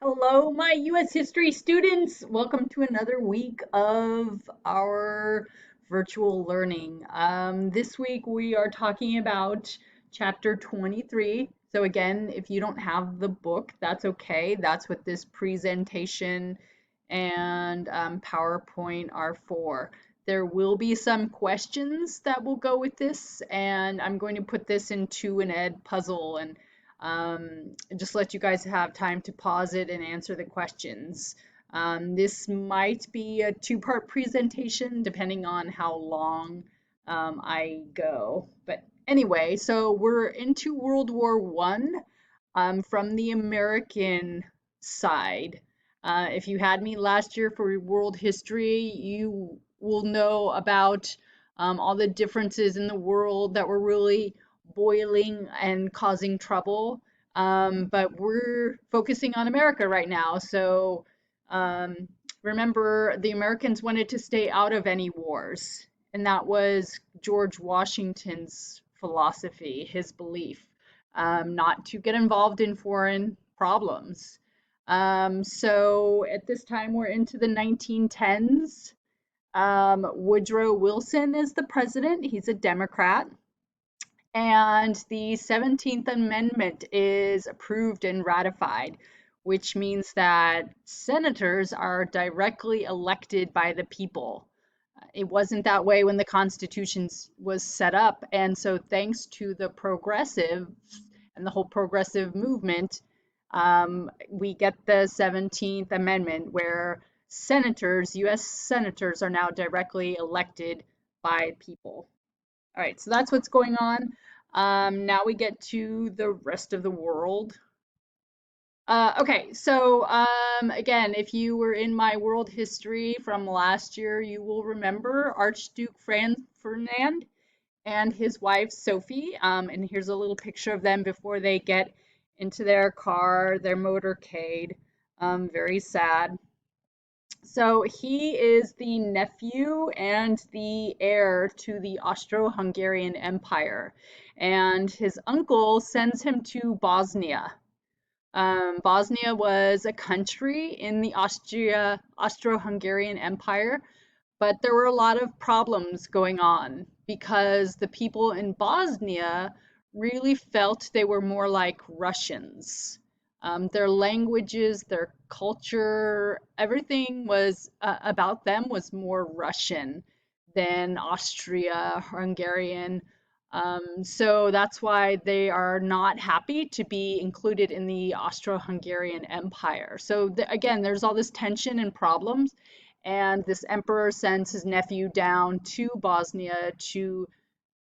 Hello, my U.S. history students. Welcome to another week of our virtual learning. This week we are talking about chapter 23. So, again, if you don't have the book, that's okay. That's what this presentation and PowerPoint are for. There will be some questions that will go with this, and I'm going to put this into an ed puzzle and just let you guys have time to pause it and answer the questions. This might be a two-part presentation depending on how long I go. But anyway, so we're into World War One from the American side. If you had me last year for world history, you will know about all the differences in the world that were really boiling and causing trouble. But we're focusing on America right now. So um, remember, the Americans wanted to stay out of any wars, and that was George Washington's philosophy, his belief, not to get involved in foreign problems. So at this time, we're into the 1910s. Woodrow Wilson is the president. He's a Democrat. And the 17th Amendment is approved and ratified, which means that senators are directly elected by the people. It wasn't that way when the Constitution was set up. And so, thanks to the progressive and the whole progressive movement, we get the 17th Amendment where US senators, are now directly elected by people. All right, so that's what's going on. Now we get to the rest of the world. Okay, so again, if you were in my world history from last year, you will remember Archduke Franz Ferdinand and his wife Sophie. And here's a little picture of them before they get into their car, their motorcade. Very sad. So he is the nephew and the heir to the Austro-Hungarian Empire, and his uncle sends him to Bosnia. Bosnia was a country in the Austro-Hungarian Empire, but there were a lot of problems going on because the people in Bosnia really felt they were more like Russians. Their languages, their culture, everything was about them was more Russian than Austria, Hungarian. So that's why they are not happy to be included in the Austro-Hungarian Empire. So again, there's all this tension and problems, and this emperor sends his nephew down to Bosnia to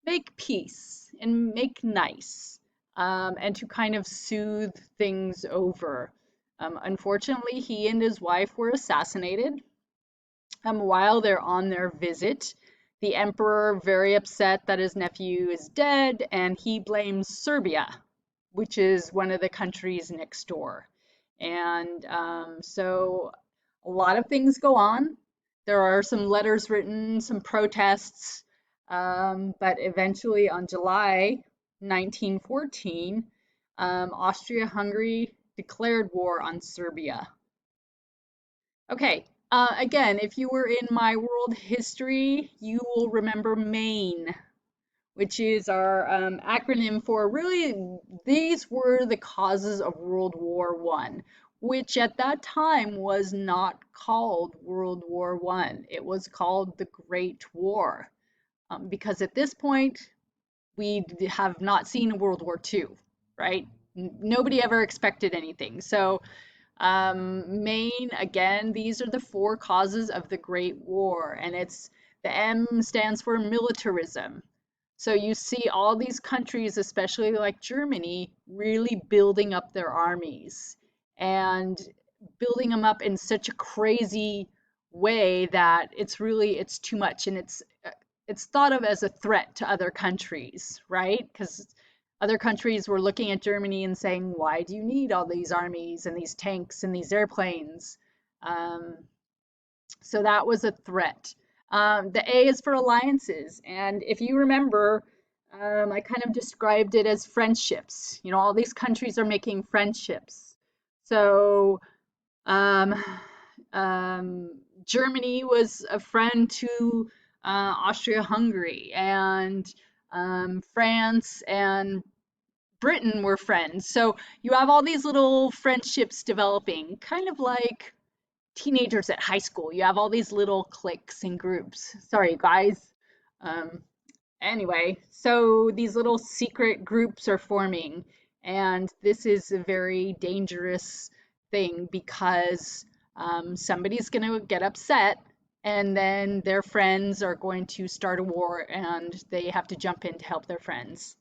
make peace and make nice, and to kind of soothe things over. Unfortunately, he and his wife were assassinated while they're on their visit. The emperor, very upset that his nephew is dead, and he blames Serbia, which is one of the countries next door. And so a lot of things go on. There are some letters written, some protests, but eventually on July 1914, Austria-Hungary declared war on Serbia. Okay, again, if you were in my world history, you will remember Maine, which is our acronym for really these were the causes of World War One, which at that time was not called World War One. It was called the Great War, because at this point we have not seen World War Two, right? Nobody ever expected anything. So Maine, again, these are the four causes of the Great War, and it's the M stands for militarism. So you see all these countries, especially like Germany, really building up their armies and building them up in such a crazy way that it's too much, and it's thought of as a threat to other countries, right? Because other countries were looking at Germany and saying, why do you need all these armies and these tanks and these airplanes? Um, so that was a threat. The A is for alliances. And if you remember, I kind of described it as friendships. You know, all these countries are making friendships. So Um, Germany was a friend to Austria-Hungary, and France and Britain were friends. So you have all these little friendships developing, kind of like teenagers at high school. You have all these little cliques and groups. Sorry, guys. Um, Anyway, so these little secret groups are forming, and this is a very dangerous thing because somebody's going to get upset, and then their friends are going to start a war, and they have to jump in to help their friends.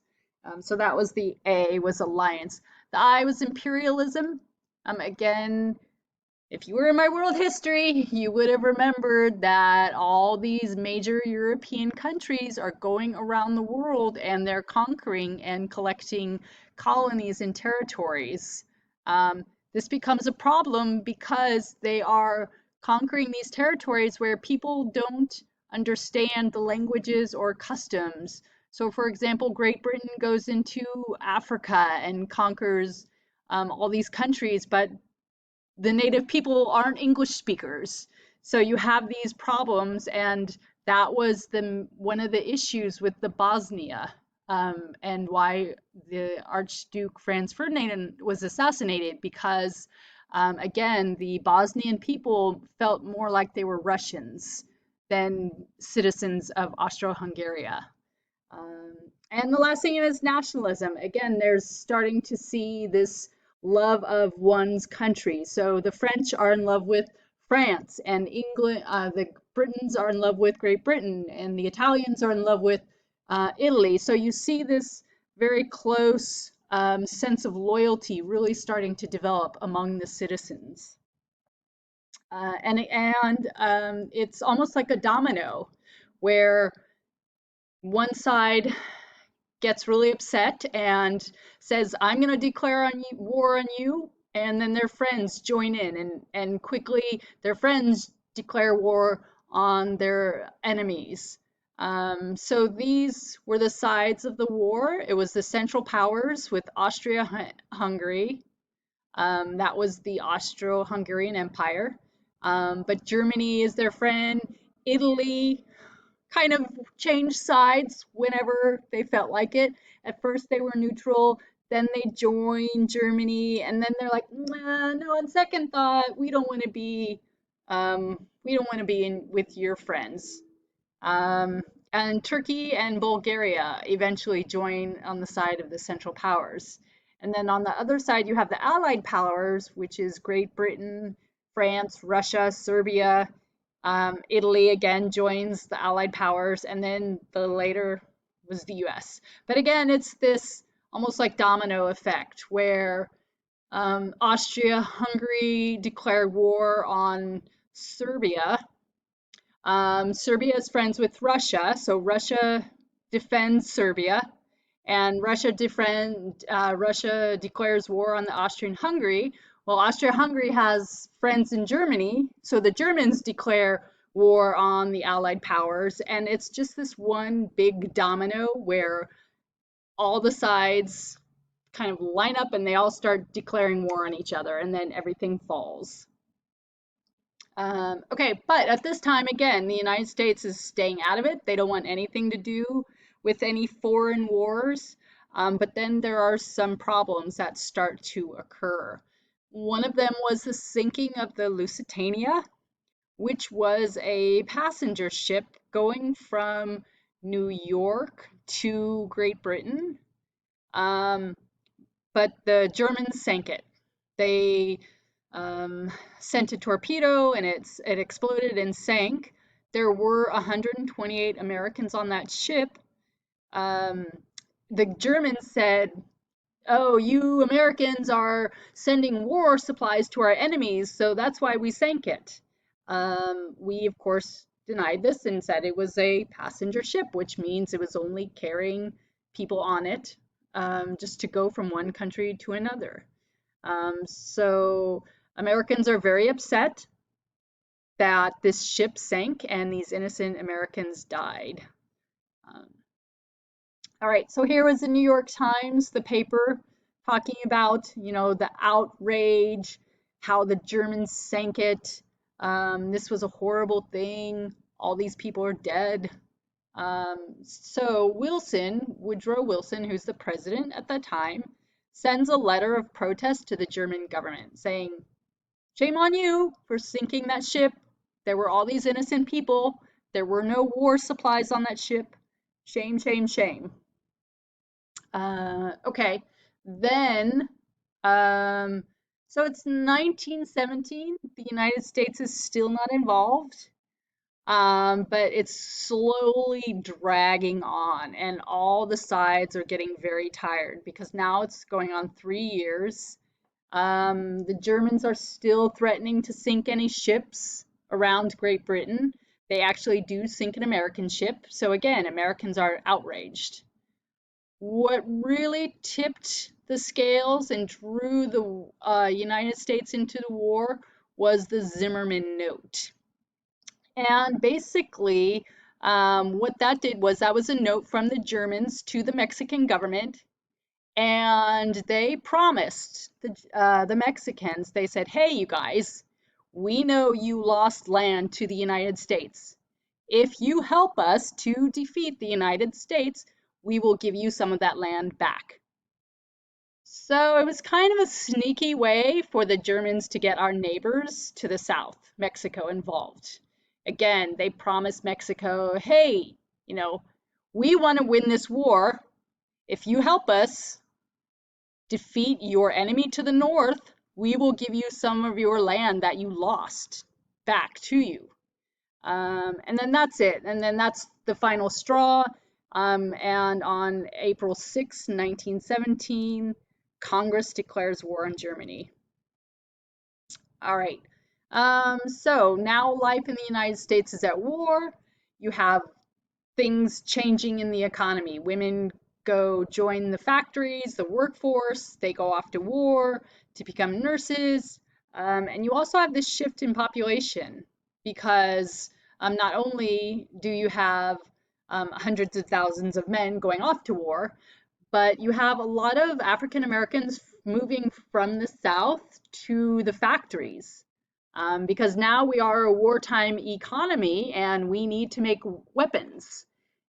So that was the A, was alliance. The I was imperialism. Again, if you were in my world history, you would have remembered that all these major European countries are going around the world and they're conquering and collecting colonies and territories. This becomes a problem because they are conquering these territories where people don't understand the languages or customs. So, for example, Great Britain goes into Africa and conquers all these countries, but the native people aren't English speakers. So you have these problems, and that was one of the issues with the Bosnia, and why the Archduke Franz Ferdinand was assassinated, because again, the Bosnian people felt more like they were Russians than citizens of Austro-Hungary. Um, and the last thing is nationalism. Again, there's starting to see this love of one's country. So the French are in love with France, and England, the Britons are in love with Great Britain, and the Italians are in love with Italy. So you see this very close sense of loyalty really starting to develop among the citizens. And it's almost like a domino where one side gets really upset and says, I'm going to declare war on you. And then their friends join in, and quickly their friends declare war on their enemies. So these were the sides of the war. It was the Central Powers with Austria-Hungary. That was the Austro-Hungarian Empire. But Germany is their friend. Italy kind of changed sides whenever they felt like it. At first they were neutral, then they joined Germany, and then they're like, nah, no, on second thought, we don't want to be in with your friends. Um, and Turkey and Bulgaria eventually join on the side of the Central Powers. And then on the other side, you have the Allied powers, which is Great Britain, France, Russia, Serbia. Italy again joins the Allied powers, and then the later was the US. But again, it's this almost like domino effect where Austria-Hungary declared war on Serbia. Serbia is friends with Russia, so Russia defends Serbia, and Russia declares war on the Austrian-Hungary. Well, Austria-Hungary has friends in Germany, so the Germans declare war on the Allied powers, and it's just this one big domino where all the sides kind of line up and they all start declaring war on each other, and then everything falls. Okay, but at this time, again, the United States is staying out of it. They don't want anything to do with any foreign wars. But then there are some problems that start to occur. One of them was the sinking of the Lusitania, which was a passenger ship going from New York to Great Britain. Um, but the Germans sank it. They sent a torpedo and it exploded and sank. There were 128 Americans on that ship. Um, the Germans said, oh, you Americans are sending war supplies to our enemies, so that's why we sank it. We, of course, denied this and said it was a passenger ship, which means it was only carrying people on it, just to go from one country to another. So Americans are very upset that this ship sank and these innocent Americans died. Um, all right, so here was the New York Times, the paper, talking about, the outrage. how the Germans sank it. This was a horrible thing. All these people are dead. So Wilson, Woodrow Wilson, who's the president at that time, sends a letter of protest to the German government saying, shame on you for sinking that ship. There were all these innocent people. There were no war supplies on that ship. Shame, shame, shame. Okay, then, um, so it's 1917. The United States is still not involved, but it's slowly dragging on, and all the sides are getting very tired because now it's going on 3 years. The Germans are still threatening to sink any ships around Great Britain. They actually do sink an American ship, so again, Americans are outraged. What really tipped the scales and drew the United States into the war was the Zimmerman Note. And basically, what that did was that was a note from the Germans to the Mexican government, and they promised the Mexicans, they said, hey, you guys, we know you lost land to the United States. If you help us to defeat the United States, we will give you some of that land back. So it was kind of a sneaky way for the Germans to get our neighbors to the south, Mexico, involved. Again, they promised Mexico, hey, you know, we want to win this war. If you help us defeat your enemy to the north, we will give you some of your land that you lost back to you. And then that's it. And then that's the final straw. And on April 6, 1917, Congress declares war on Germany. All right. So now life in the United States is at war. You have things changing in the economy. Women go join the factories, the workforce, they go off to war to become nurses. And you also have this shift in population because not only do you have hundreds of thousands of men going off to war, but you have a lot of African Americans moving from the South to the factories. Because now we are a wartime economy and we need to make weapons.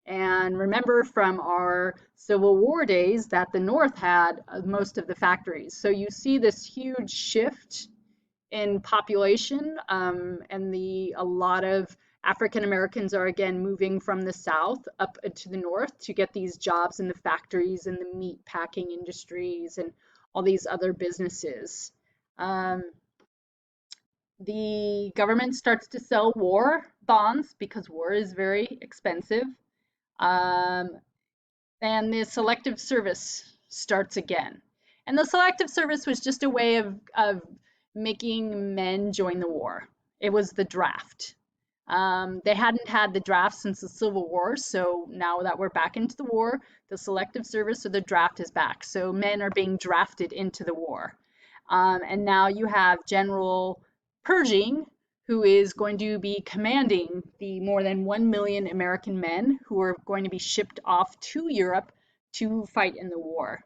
And remember from our Civil War days that the North had most of the factories. So you see this huge shift in population, and a lot of African Americans are again moving from the South up to the North to get these jobs in the factories and the meat packing industries and all these other businesses. Um, the government starts to sell war bonds because war is very expensive. Um, and the selective service starts again. And the selective service was just a way of making men join the war. It was the draft. They hadn't had the draft since the Civil War, so now that we're back into the war, the selective service or the draft is back. So men are being drafted into the war. And now you have General Pershing, who is going to be commanding the more than 1 million American men who are going to be shipped off to Europe to fight in the war.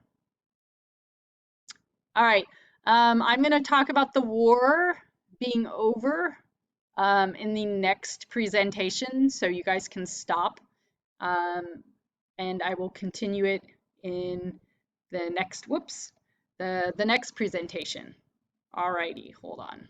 All right, I'm going to talk about the war being over in the next presentation, so you guys can stop, and I will continue it in the next, the next presentation. All righty, hold on.